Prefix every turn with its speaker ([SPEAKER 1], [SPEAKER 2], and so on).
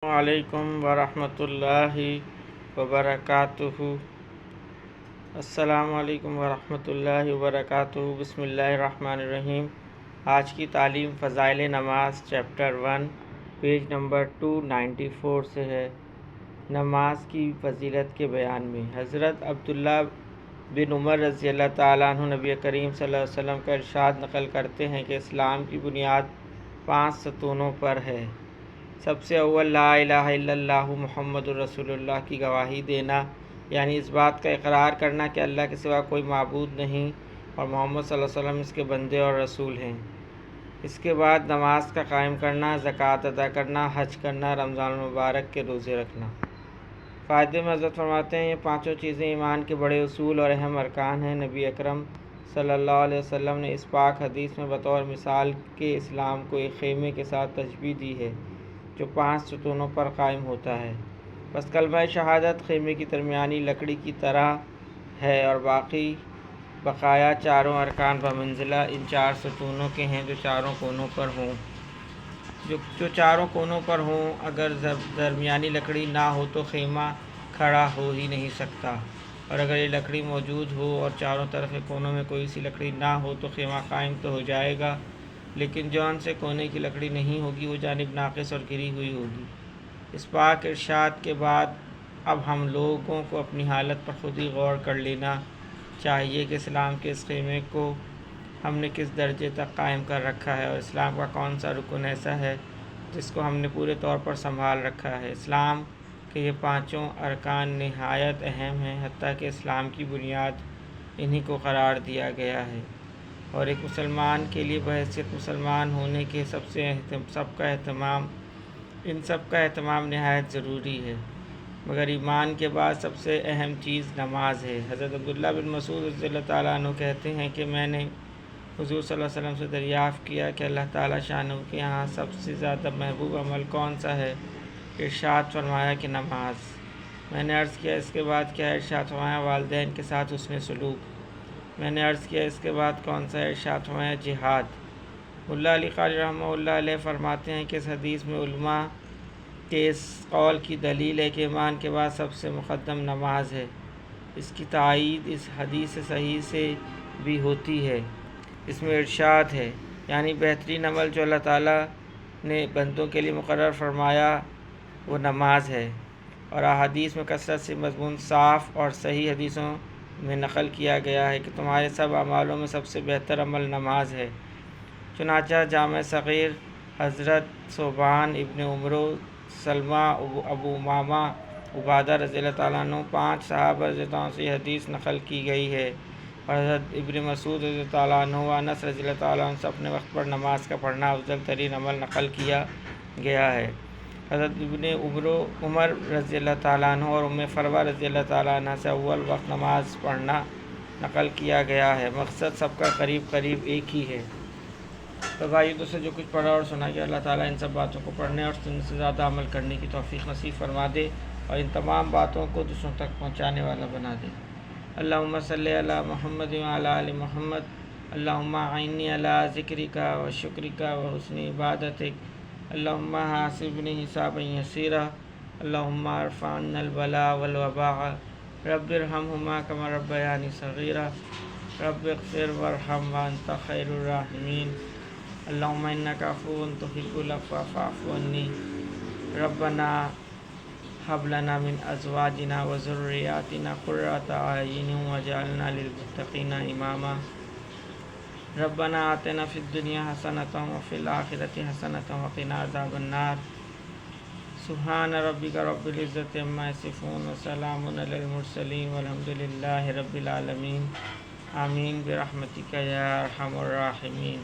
[SPEAKER 1] वालेकुम वरहमतुल्लाहि वबरकातुहू। अस्सलामु अलैकुम वरहमतुल्लाहि वबरकातुहू। बिस्मिल्लाहिर्रहमानिर्रहीम। आज की तालीम फ़ज़ाइल नमाज चैप्टर 1 पेज नंबर 294 से है। नमाज की फ़जीलत के बयान में हज़रत अब्दुल्ला बिन उमर रज़ियल्लाहु ताला अन्हु नबी करीम सल्लल्लाहु अलैहि वसल्लम का इरशाद नक़ल करते हैं कि इस्लाम की बुनियाद 5 सतूनों पर है। सबसे अव्वल ला इलाहा इल्लल्लाहु मुहम्मदुर रसूलुल्लाह की गवाही देना, यानी इस बात का इकरार करना कि अल्लाह के सिवा कोई माबूद नहीं और मोहम्मद सल्लल्लाहु अलैहि वसल्लम इसके बंदे और रसूल हैं। इसके बाद नमाज का कायम करना, ज़कात अदा करना, हज करना, रमज़ान मुबारक के रोज़े रखना। फ़ायदे में हज़रत फरमाते हैं, ये पाँचों चीज़ें ईमान के बड़े उसूल और अहम अरकान हैं। नबी अकरम सल्लल्लाहु अलैहि वसल्लम ने इस पाक हदीस में बतौर मिसाल के इस्लाम को एक खेमे के साथ तशबीह दी है जो 5 सतूनों पर कायम होता है। बस कलमा शहादत खेमे की दरमियानी लकड़ी की तरह है और बाकी बकाया चारों अरकान बमंजिला इन 4 सतूनों के हैं जो चारों कोनों पर हों। जो चारों कोनों पर हों, अगर दरमियानी लकड़ी ना हो तो खेमा खड़ा हो ही नहीं सकता, और अगर ये लकड़ी मौजूद हो और चारों तरफ के कोनों में कोई सी लकड़ी ना हो तो खेमा कायम तो हो जाएगा, लेकिन जौन से कोने की लकड़ी नहीं होगी वो जानिब नाक़िस और गिरी हुई होगी। इस पाक इरशाद के बाद अब हम लोगों को अपनी हालत पर खुद ही गौर कर लेना चाहिए कि इस्लाम के इस खेमे को हमने किस दर्जे तक कायम कर रखा है और इस्लाम का कौन सा रुकन ऐसा है जिसको हमने पूरे तौर पर संभाल रखा है। इस्लाम के ये पाँचों अरकान निहायत अहम हैं, हत्ता कि इस्लाम की बुनियाद इन्हीं को करार दिया गया है और एक मुसलमान के लिए बहैसियत मुसलमान होने के इन सब का एहतमाम नहायत ज़रूरी है। मगर ईमान के बाद सबसे अहम चीज़ नमाज है। हज़रत अब्दुल्ला बिन मसूद रज़ियल्लाहु ताला अन्हु कहते हैं कि मैंने हुज़ूर सल्लल्लाहु अलैहि वसल्लम से दरियाफ़्त किया कि अल्लाह ताला शान के यहाँ सबसे ज़्यादा महबूब अमल कौन सा है। इरशाद फरमाया कि नमाज। मैंने अर्ज़ किया इसके बाद क्या? इरशाद फरमाया वालिदैन के साथ हुस्न सलूक। मैंने अर्ज़ किया इसके बाद कौन सा? इरशाद फरमाया जिहाद। मुल्ला अली क़ारी रहमतुल्लाह अलैह फरमाते हैं कि इस हदीस में उलमा के इस कौल की दलील है कि ईमान के बाद सबसे मुक़द्दम नमाज है। इसकी तायीद इस हदीस सही से भी होती है। इसमें इरशाद है, यानी बेहतरीन अमल जो अल्लाह ताला ने बंदों के लिए मुकर्रर फरमाया वो नमाज है, और अहादीस में कसरत से मज़मून साफ़ और सही हदीसों में नक़ल किया गया है कि तुम्हारे सब अमालों में सबसे बेहतर अमल नमाज है। चुनांचे जामे सग़ीर हज़रत सोबान इब्न उमरो, सलमा, अबू उमामा, उबादा रज़ियल्लाहु ताला अन्हु 5 सहाबा रज़ियल्लाहु से हदीस नक़ल की गई है और हज़रत इब्न मसूद रज़ियल्लाहु ताला अन्हु व अनस रज़ियल्लाहु ताला अन्हु से अपने वक्त पर नमाज का पढ़ना अफज़ल तरीन अमल नक़ल किया गया है। हज़रत इब्न उमर रज़ियल्लाहु ताला अन्हु और उम्मे फरवा रज़ियल्लाहु ताला अन्हा से अव्वल वक्त नमाज पढ़ना नक़ल किया गया है। मकसद सबका करीब करीब एक ही है। तो भाई दोस्तों, जो कुछ पढ़ा और सुना गया, अल्लाह ताला इन सब बातों को पढ़ने और सुनने से ज़्यादा अमल करने की तौफ़ीक़ नसीब फरमा दे और इन तमाम बातों को दूसरों तक पहुँचाने वाला बना दे। अल्लाहुम्मा सल्ली अला मुहम्मद व अला आलि मुहम्मद। अल्लाहुम्मा अइन्नी अला ज़िक्रिका व शुक्रिका व हुस्नि इबादतिक। अल्लाहुम्मा हासिबनी हिसाबन यसीरा। अल्लाहुम्मा अरफ़ा अन्नल बला वल वबा। रब्बिरहमहुमा कमा रब्बयानी सग़ीरा। रब्बिग़फ़िर वरहम व अंत ख़ैरुर राहिमीन। अल्लाहुम्मा इन्नका अफ़ुव्वुन तुहिब्बुल अफ़्वा फ़अफ़ु अन्नी। रब्बना हब लना मिन अज़वाजिना व ज़ुर्रिय्यातिना क़ुर्रता अय्युन वजअलना लिलमुत्तक़ीना इमामा। रब्बना आतिना फ़िद दुनिया हसनतन व फ़िल आख़िरति हसनतन व क़िना अज़ाबन्नार। सुब्हान रब्बिका रब्बिल इज़्ज़ति अम्मा यसिफ़ून व सलामुन अलल मुरसलीन वल्हम्दुलिल्लाहि रब्बिल आलमीन। आमीन बिरहमतिका या अरहमर राहिमीन।